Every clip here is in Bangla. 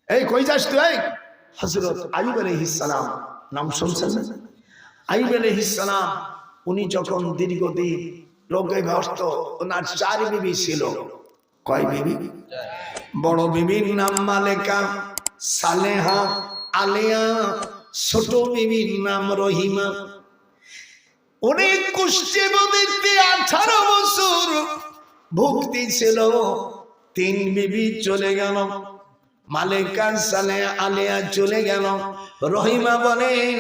এই কই যাস তুই? হযরত আইয়ুব আলাইহিস সালাম নাম শুনছেন না? আইয়ুব আলাইহিস সালাম উনি যখন দীর্ঘদিন রোগে গ্রস্ত, ওনার 4 বিবি ছিল। কয় বিবি? বড় বিবির নাম মালেকা, সালেহা, আলিয়া। ছোট বিবির নাম রহিমা। অনেক কষ্টে 18 বছর ভক্তি ছিল। 3 বিবি চলে গেল, মালেকা, সালেহা, আলিয়া চলে গেল। রহিমা বলেন,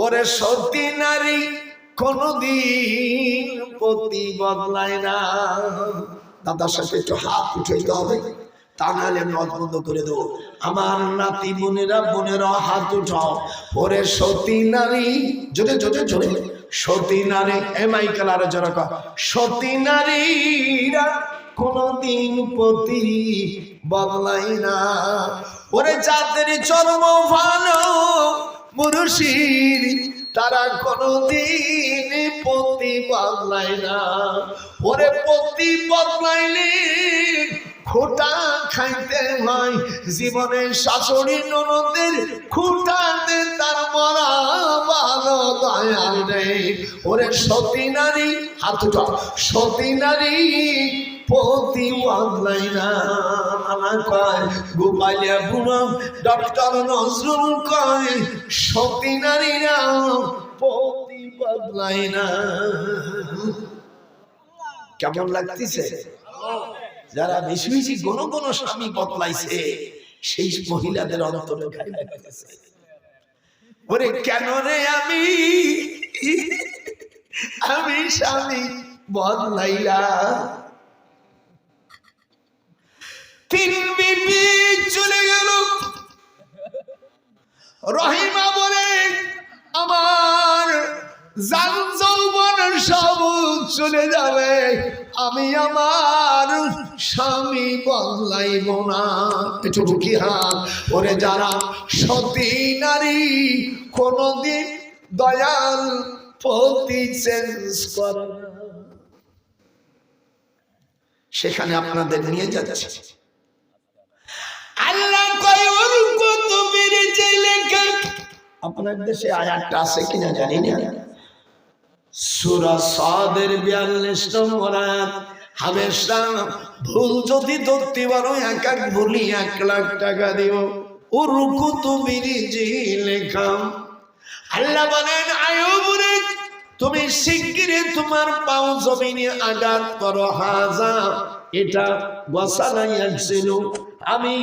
ওরে সতী নারী কোনদিন পতি বদলায় না। দাদার সাথে একটু হাত উঠাইতে হবে, তা নাহলে নদ বন্ধ করে দেবো। আমার নাতি বোনেরা হাত উঠাও। ওরে সতী নারী, জোরে জোরে জোরে, সতী নারী, মাইকেল আরো জোরে কর, সতী নারীরা কোনদিন পতি বদলায় না। ওরে যাদের জন্ম ভালো মুর্শিদ, তারা কোনদিন পতি বদলায় না। ওরে পতি বদলাইলে খোটা খাইতে হয়। জীবনে শাশুড়ি ননদের খুঁটাতে তার মরা ভালো দয়াল নেই। ওরে সতী নারী, হাত উঠাও, সতী নারী পতি বদলাই না। আমার কয় গোপালিয়া বুড়ো ডক্টর নজরুল কয়, সতী নারীরা পতি বদলাই না। কেমন লাগতেছে? যারা বেশি বেশি কোন কোন স্বামী বদলাইছে, সেই মহিলাদের অন্তরে গায়ে লাগতেছে, ওরে কেন রে আমি স্বামী বদলাইলা। 3 বিবি চলে গেল। রহিমা বলে, আমার জান যৌবন সব চলে যাবে, আমি আমার স্বামী বদলাইব না। একটু ঢুকি হাত। ওরে যারা সতী নারী কোনদিন দয়াল পতি চেঞ্জ করে না, সেখানে আপনাদের নিয়ে যাচ্ছে। আল্লাহ কয় ওর কত বেড়েছে লেখা। আপনার দেশে আয়াতটা আছে কিনা জানি না। সূরা সাদের 42 নম্বর আয়াত। হামেশা ভুল যদি ধরতে পারো, এক ভুলি 1 লাখ টাকা দিব। ওর কত বেড়েছে লেখা। আল্লাহ বলেন, আইয়ুব রে, তুমি শিগগিরই তোমার পাও জমিনে আঘাত করো। হাজা, এটা বসালাইয়া ছিল, আমি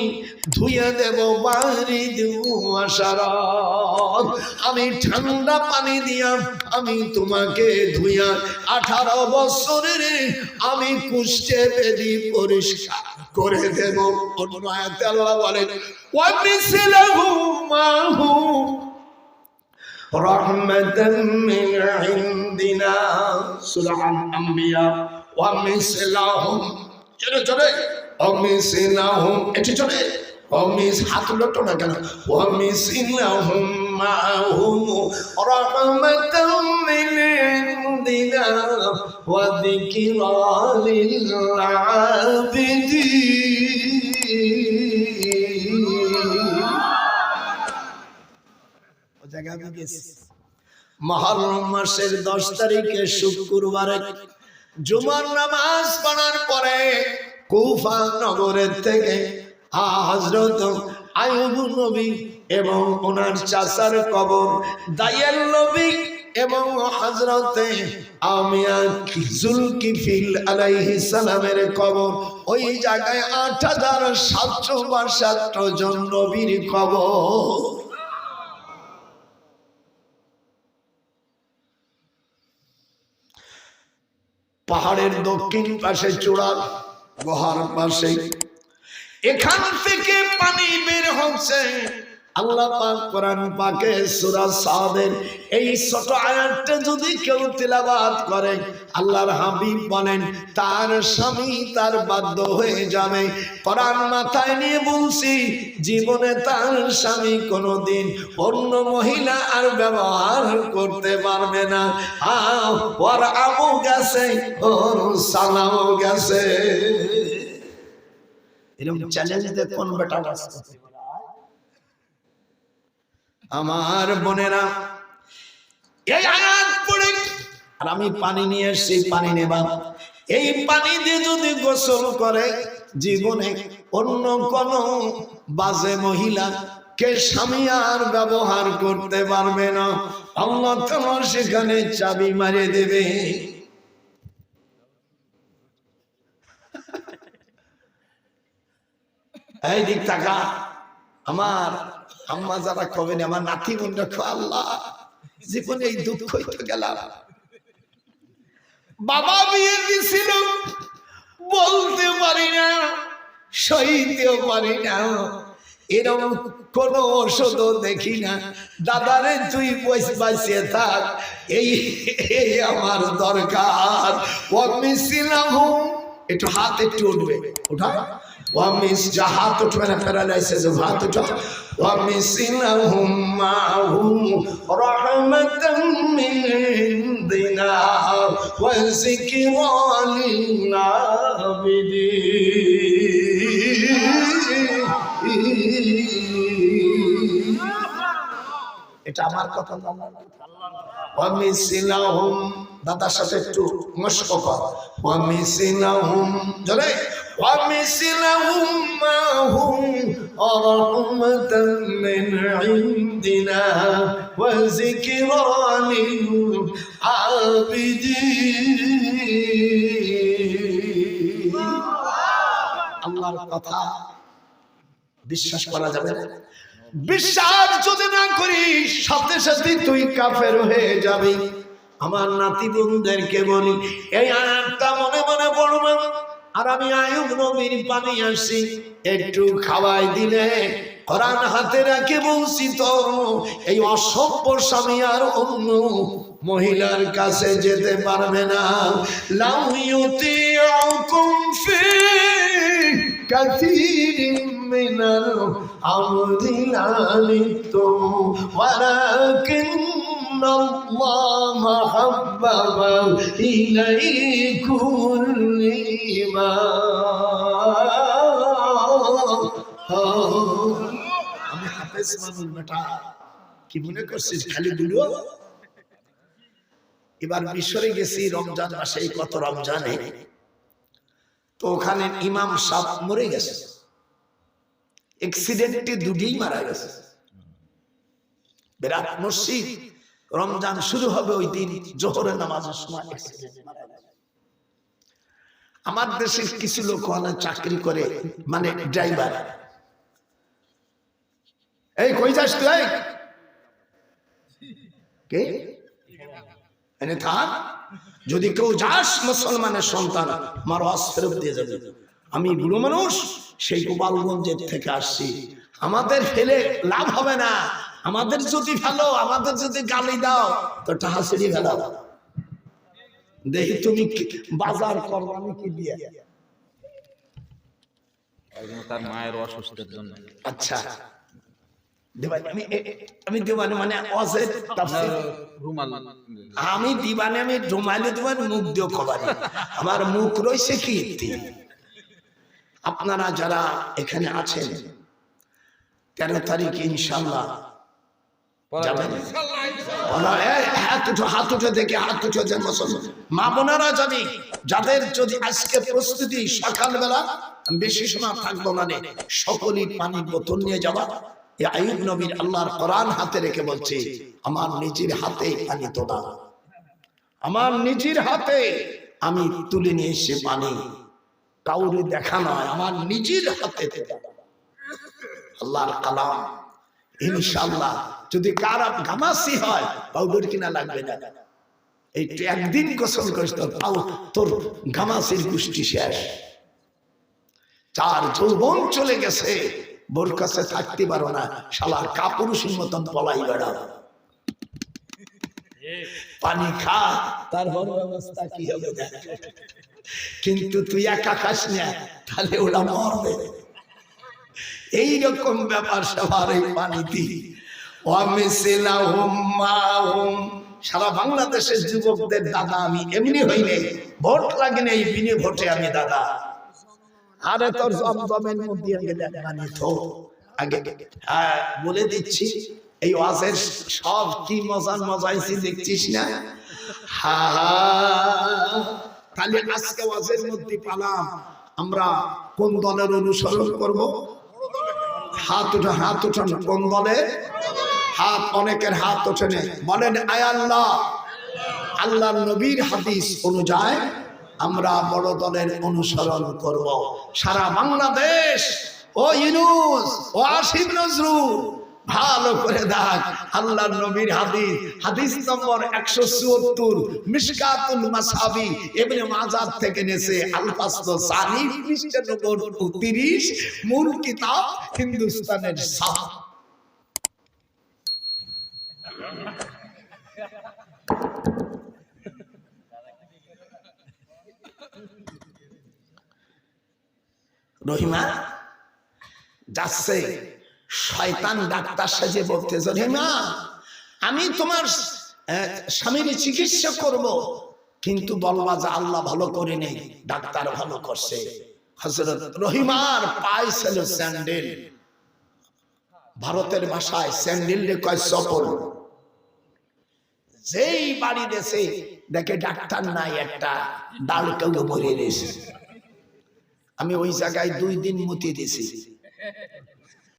ধুইয়া দেব বাড়ি দুয়াশারত। আমি ঠান্ডা পানি দিয়া আমি তোমাকে ধুইয়া 18 বছরের আমি কুষ্ঠে বেদি পরিষ্কার করে দেব। অন্য আয়াতে আল্লাহ বলেন, ওয়া মিসলাহু মাহু রাহমাতাম মিন ইনদিনা। সূরা আল-আম্বিয়া। ওয়া মিসলাহুম, চলে চলে, অমিসিলাহুম, এটি চলে, অমিস, হাত লটো না কেন, অমিসিলাহুম মাহুম রাহমাতাম মিন ইনদিনা ওয়া যিকরা লিল আবিদিন। ও জায়গা আমি গেছি। মুহররম মাসের 10 তারিখে শুক্রবারে জুমার নামাজ পড়ার পরে কুফা নগরের থেকে হযরত আইয়ুব নবী এবং ওনার চাচার কবর, দায়াল নবী এবং হযরতে আমিয়া যুলকিফিল আলাইহিস সালামের কবর, ওই জায়গায় 8762 জন নবীর কবর। পাহাড়ের দক্ষিণ পাশে চূড়া, গুহার পাশে, এখান থেকে পানি বের হচ্ছে। আল্লাহ পাক কোরআন পাকে সূরা সাদের এই ছোট আয়াতটা যদি কেউ তেলাওয়াত করে, আল্লাহর হাবিব বলেন তার স্বামী তার বাধ্য হয়ে যাবে। কোরআন মাথায় নিয়ে বলছি, জীবনে তার স্বামী কোনোদিন অন্য মহিলা আর ব্যবহার করতে পারবে না। ওর আমও গেছে, ওর সালামও গেছে। এরকম চ্যালেঞ্জ দিয়ে কোন বেটা বাস করতে পারে? আমার বোনেরা, এই আয়াত পড়ে আর আমি পানি নিয়ে এসেছি, পানি নেবা। এই পানি দিয়ে যদি গোসল করে জীবনে অন্য কোন বাজে মহিলা কে স্বামী আর ব্যবহার করতে পারবে না। আল্লাহ তোমার সেখানে চাবি মারিয়ে দেবে। এই দিক টাকা আমার আম্মা যারা কবেন, আমার নাতি বোনরা, আল্লাহ জীবনে এই দুঃখ হইতে গেলাম। বাবা বিয়ে দিছিল, বলতে পারি না, সইতেও পারি না, এরকম কোন ওষুধও দেখি না। দাদারে তুই বাঁচিয়ে থাক, এই আমার দরকার। একটু হাত একটু উঠবে, ওঠা ওয়ামিস যা হাত উঠবে না, প্যারালাইসিস হাত উঠা। ওয়ামিসিলাহুম মাহুম রাহমাতাম মিন ইনদিনা ওয়া যিকরা লিল আবিদিন। এটা আমার কথা না, ওয়ামিসিলাহুম দাদার সাথে একটু মশক কর। ওয়ামিসিলাহুম জোরে, ومثلهم معهم رحمة من عندنا وذكرى للعابدين। আল্লাহর কথা বিশ্বাস করা যাবে না। বিশ্বাস যদি না করিস সাথে সাথে তুই কাফের হয়ে যাবি। আমার নাতি বোনদেরকে বলি, এই আয়াতটা মনে মনে পড়বে। আর আমি আয়ুব নবীর পানি আসছি, একটু খাওয়াই দিলে কোরআন হাতে রাখে বলছি তো, এই অসভ্য স্বামী আর অন্য মহিলার কাছে যেতে পারবে না। লাউ ইউতিউকুম ফি কাসীরিন মিনাল আমরি লানিতুম ওয়ালাকিন্নাল্লাহা হাব্বাবা ইলাইকুমুল ঈমান। আমি হাফেজ মানুষ বেটা, কি মনে করছিস খালি বুড়ো? এবার মিশরে গেছি রমজান মাসে, কত রমজানে, তো ওখানে ইমাম সাহেব মরে গেছে, অ্যাক্সিডেন্টে দুটিই মারা গেছে। বিরাট মসজিদ, রমজান শুরু হবে ওই দিন জোহরের নামাজের সময় অ্যাক্সিডেন্ট মারা গেছে। আমার দেশের কিছু লোক চাকরি করে, মানে ড্রাইভার। এই কই যাস তুই? কে এনে থাক, যদি কেউ যাস মুসলমানের সন্তান, আমার ওয়াজ ফেরত দিয়ে যাবে। আমি বুড়ো মানুষ, সেই গোপালগঞ্জের থেকে আসছি, আমাদের ফেলে লাভ হবে না। আমাদের যদি ভালো, আমাদের যদি গালি দাও তো টাহা ছিড়ি ফেলাও। দেখি তুমি বাজার করো, আমি কি দিয়ে? তার মায়ের অসুস্থতার জন্য। আচ্ছা দিবানি, আমি দিবানি মানে অজের তাফসীর রুমাল, আমি দিবানি, আমি রুমালে দিবানি, মুখ দিও খবরে আমার মুখ রইছে কি। আপনারা যারা এখানে আছেন 13 তারিখ ইনশাআল্লাহ যাবেন। হাত উঠে দেখে, হাত উঠে যে মুসলমান মা বোনেরা যাবি, যাদের যদি আজকে প্রস্তুতি সকালবেলা, বেশি সময় থাকবো না, সকলেই পানি বোতল নিয়ে যাওয়া। আইয়ুব নবীর আল্লাহর কোরআন হাতে রেখে বলছে, আমার নিজের হাতে পানি তোলা, আমার নিজের হাতে আমি তুলে নিয়ে এসে পানি, কাউরে দেখা নয়, আমার নিজের হাতে আল্লাহর কালাম। ইনশাআল্লাহ যদি কারা ঘামাসি হয়, পাউডার কিনা লাগবে না, এই একদিন গোসল করিস তোর ঘামাসির গোষ্ঠী শেষ। 4 যৌবন চলে গেছে, বোর কাছে থাকতে পারো না, শালার কাপুরুষের মতন পলাই বেড়াও। পানি খা, তার বড় অবস্থা কি হবে দেখ। কিন্তু তুই একা খাস না, তাহলে ওরা মরবে। এইরকম ব্যাপার সবার এই পানিতে। সারা বাংলাদেশের যুবকদের দাদা আমি, এমনি হইলে ভোট লাগে না, এই বিনে ভোটে আমি দাদা। আরে তোর জমজমের মধ্যে পানি তো আগে বলে দিচ্ছি, এই ওয়াজের সব কি মজাইছি দেখছিস না? হা হা। তাহলে আজকে ওয়াজের মধ্যে পালাম আমরা কোন দলের অনুসরণ করব? হাত উঠান। কোন দলের? হাত, অনেকের হাত ওঠে না। বলেন আয় আল্লাহ, আল্লাহর নবীর হাদিস অনুযায়ী আমরা বড় দলের অনুসরণ করব। সারা বাংলাদেশ ও ইউনূস ও আসিফ নজরুল ভালো করে দেখ, আল্লাহর নবীর হাদিস নম্বর 174 মিশকাতুল মাসাবি ইবনে মাজাহ থেকে নেছে, আল-ফাসল সানি পৃষ্ঠা নম্বর 30, মূল কিতাব হিন্দুস্তানের সাহ। রহিমা যাচ্ছে, শয়তান ডাক্তার সাজে বলতেছে, রহিমা আমি তোমার স্বামীর চিকিৎসা করব, কিন্তু বলবা যে আল্লাহ ভালো করে নেই, ডাক্তার ভালো করছে। হযরত রহিমার পায়ে ছিল স্যান্ডেল, ভারতের ভাষায় স্যান্ডেল রে কয় চপল। যেই বাড়ি দেশে দেখে ডাক্তার নাই, একটা ডাল কেউ মরে গেছে। আমি ওই জায়গায় 2 দিন মুতি দিছি।